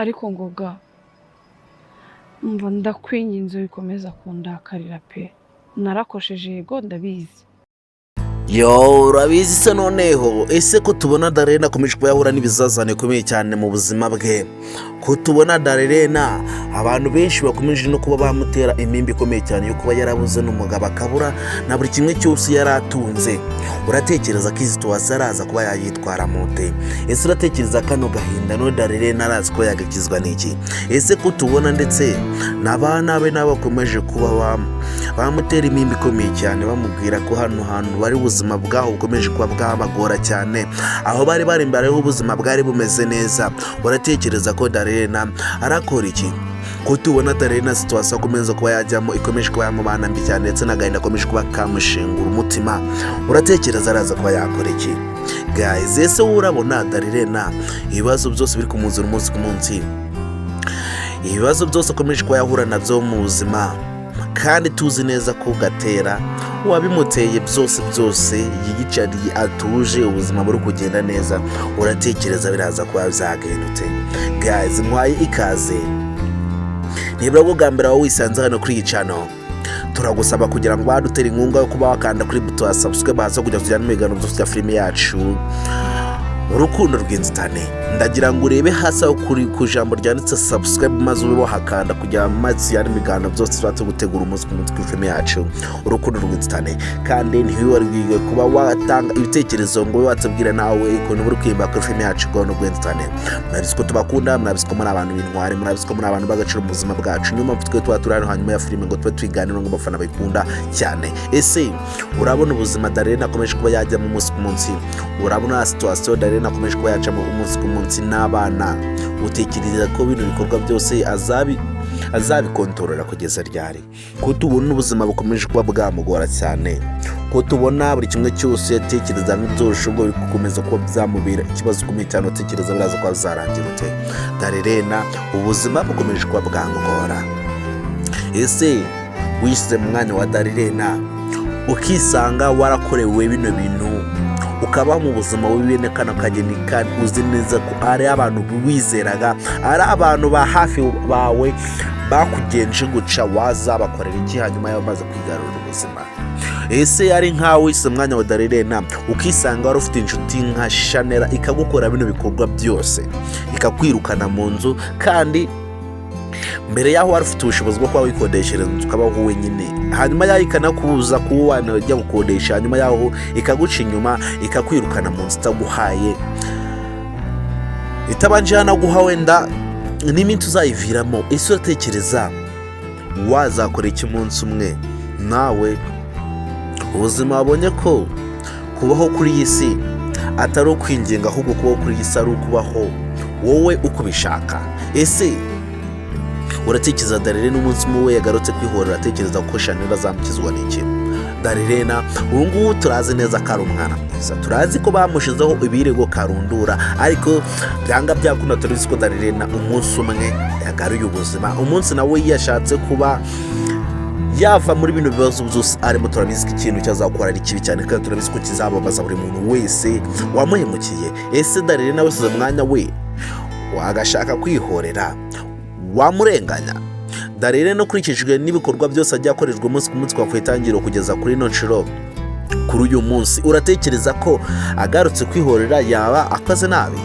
ariko ngoga mva ndakwinginze bikomeza kundakarira pe narakosheje yego ndabizi Yo urabizi se noneho ese ko tubona Darlene akomeje kuba yahura n'ibizazane bikomeye cyane mu buzima bwe ko tubona Darlene abantu benshi bakomeje no kuba bamutera imimbi ikomeye cyane yo kuba yarabuze n'umugabo akabura na buri kimwe cyose yaratunze uratekereza ko izitwasa araza kuba yayitwara mute ese uratekereza kano gahinda no Darlene arazi ko yagakizwa n'iki ese ko tubona ndetse n'abana be nabakomeje kuba bamutera imimbi ikomeye cyane bamubwira ko hano hantu bari ubuzima bwaho bukomeje kuba bwabagora cyane aho bari imbere y'ubuzima bwari bumeze neza uratekereza ko Darlene arakora iki ko tubona Darlene situation akomeza kuba yajyamo ikomeje kuba yamubana mbi cyane ndetse n'agahinda akomeje kuba kamushengura umutima uratekereza araza kuba yakora iki guys ese urabona Darlene ibibazo byose biri kumuzura umunsi ku munsi ibibazo byose akomeje kuba yahura nabyo mu buzima kandi tuzi neza ko gatera wabimuteye byose yigicariye atuje ubuzima buri kugenda neza uratekereza biraza kuba byagendutse guys mwaye ikaze nibura gugambira wowe wisanze hano kuri channel turagusaba kugira ngo badutere inkunga yo kuba wakanda kuri buto ya subscribe baza kujya tujyana mu biganiro byose bya filime yacu Urukundo Rwinzitane ndagira ngo urebe hasi aho kuri ku jambo ryanditse subscribe maze ube wahakanda kugira amazi yari migano byose twato gutegura umunsi ku munsi filime yacu Urukundo Rwinzitane kandi ntiwiwarwiye kuba watanga ibitekerezo ngo watubwira nawe ikuntu buri kwimba kuri filime yacu Urukundo Rwinzitane murabizi ko tubakunda murabizi ko muri abantu b'intwari murabizi ko muri abantu bagaciro mu buzima bwacu nyuma mfitwe twaturana hanyuma ya filime ngo tube twiganira ngo bafana bayikunda cyane ese urabona ubuzima Darlene akomeje kuba yajya mu munsi ku munsi urabona situation Darlene akomeje kuba yaca mu umunsi ku munsi n'abana utekereza ko bino bikorwa byose azabikontorora kugeza ryari ko tubona ubuzima bukomeje kuba bwamugora cyane ko tubona buri kimwe cyose yatekereza n'ibyoshobora gukomeza kuba byamubera ikibazo ku mitano utekereza biraza kuba zarangira ute Darlene ubuzima bukomeje kuba bwamugora ese wise mu mwanya wa Darlene ukisanga warakorewe bino bintu ukaba mu buzima wibene kana kageni kandi uzi neza ko ari abantu wizeraga ari abantu ba hafi bawe bakugenje guca wazabakorera iki hanyuma yamaze kwigarurira ubuzima ese ari nkawe ise mwanya wa Darlene ukisanga wari ufite inshuti nka Shanera ikagukora bino bikorwa byose ikakwirukana mu nzu kandi mbere yaho wari ufite ubushobozi bwo kuba wikodeshereza inzu ukabaho wenyine hanyuma yaho ikanakubuza kuba wanajya gukodesha hanyuma yaho ikaguca inyuma ikakwirukana mu nzu itaguhaye itabanje hano guha wenda n'iminsi uzayiviramo ese uratekereza wazakora iki umunsi umwe nawe ubuzima wabonye ko kubaho kuri iyi si atari ukwinginga ahubwo kubaho kuri iyi si ari ukubaho wowe uko ubishaka ese uratekereza Darlene umunsi umwe yagarutse kwihorera atekereza ko Shanera azamukizwa n'iki Darlene ubu ngubu turazi neza ko ari umwana mwiza turazi ko bamushizeho ibirego karundura ariko byanga byakunda turizi ko Darlene umunsi umwe yagaruye ubuzima umunsi nawe yashatse kuba yava muri bino bibazo byose arimo turabizi ko ikintu cyazakora ari kibi cyane kandi turabizi ko kizababaza buri muntu wese wamuhemukiye ese Darlene wese umwanya we wagashaka kwihorera wamurenganya Darlene no kurikijwe n'ibikorwa byose ajya akorerwa umunsi ku munsi kwa kwitangira kugeza kuri nonshiro kuri uyu munsi uratekereza ko agarutse kwihorera yaba akoze nabi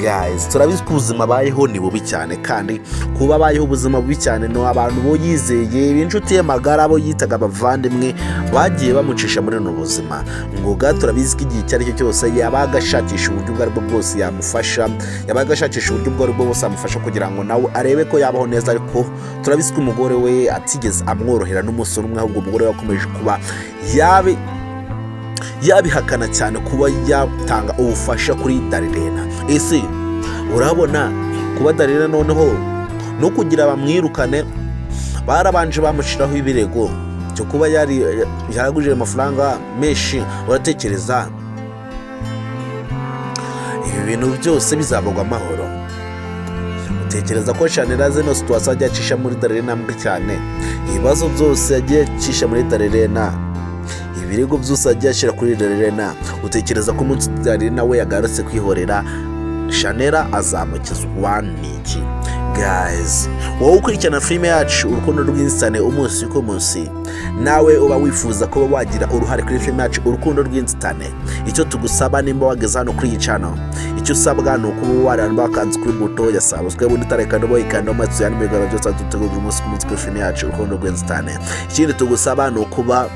guys turabizi ko ubuzima bayeho ni bubi cyane kandi kuba bayeho ubuzima bubi cyane no abantu bo yizeye inshuti ye magara bo yitaga abavandimwe bagiye bamucisha muri no buzima ngo turabizi ko igihe cyari cyo cyose yabagashakisha uburyo bwari bwo bwose yamufasha yabagashakisha uburyo bwari bwo bwose amufasha kugira ngo nawe arebe ko yabaho neza ariko turabizi ko umugore we atigeze amworohera n'umusoro umwe ahubwo umugore wakomeje kuba yabihakana cyane kuba yatanga ubufasha kuri Darlene ese urabona kuba Darlene noneho no kugira bamwirukane barabanje bamushiraho ibirego cyo kuba yaraguje amafaranga menshi uratekereza ibi bintu byose bizabagwa amahoro utekereza ko Shanera zeno situation ajya acisha muri Darlene mbi cyane ibibazo byose yagiye acisha muri Darlene ibirego byose ajya ashira kuri Darlene utekereza ko umunsi Darlene we yagarutse kwihorera Shanera azamukizwa n'iki? Guys, wowe ukurikirana filime yacu Urukundo Rwinzitane umunsi ku munsi, nawe uba wifuza kuba wagira uruhare kuri filime yacu Urukundo Rwinzitane, icyo tugusaba nimba wageze hano kuri iyi channel, icyo usabwa ni ukuba waramba kanzu kuri buto ya subscribe ubundi tareka no boyikanda amatsi yani megara byose tutegura umunsi ku munsi kuri filime yacu Urukundo Rwinzitane. Ikindi tugusaba ni ukuba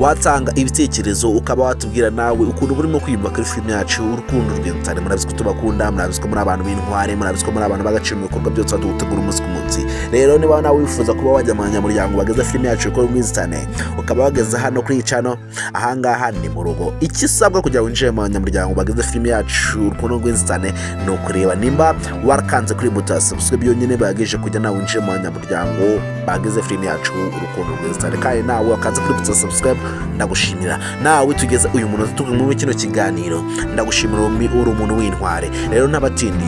watanga ibitekerezo ukaba watubwira nawe ukuntu burimo kwiyumva kuri filime yacu Urukundo Rwinzitane. Murabizi ko tubakunda, murabizi ko muri abantu b'intware, murabizi ko muri abantu bagaciro mu bikorwa byose tugutegura umunsi ku munsi. Rero niba nawe wifuza kuba wajya mu banyamuryango bageze filime yacu Urukundo Rwinzitane, ukaba wageze hano kuri iyi channel, ahangaha ni mu rugo. Ikisabwa kugira ngo winjire mu banyamuryango bageze filime yacu Urukundo Rwinzitane ni ukureba nimba warakanze kuri buto ya subscribe yonyine bageje kujya nawe winjire mu banyamuryango bageze filime yacu Urukundo Rwinzitane. Kandi nawe wakanze kuri buto ya subscribe, ndagushimira. Nawe tugeze uyu munota turi muri kino kiganiro, ndagushimira uri umuntu w'intware. Rero n'abatindi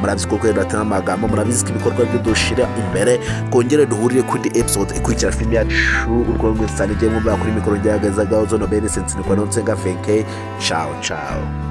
murabizi ko kwera amagambo, murabizi ko ibikorwa byo dushira imbere, kongere duhurire kuri episode ikurikira filime yacu Urukundo Rwinzitane. Ngiye mwumva kuri mikoro ryagazaga Ozono Benesense ni kwa Nonsenga Fenke. Ciao ciao.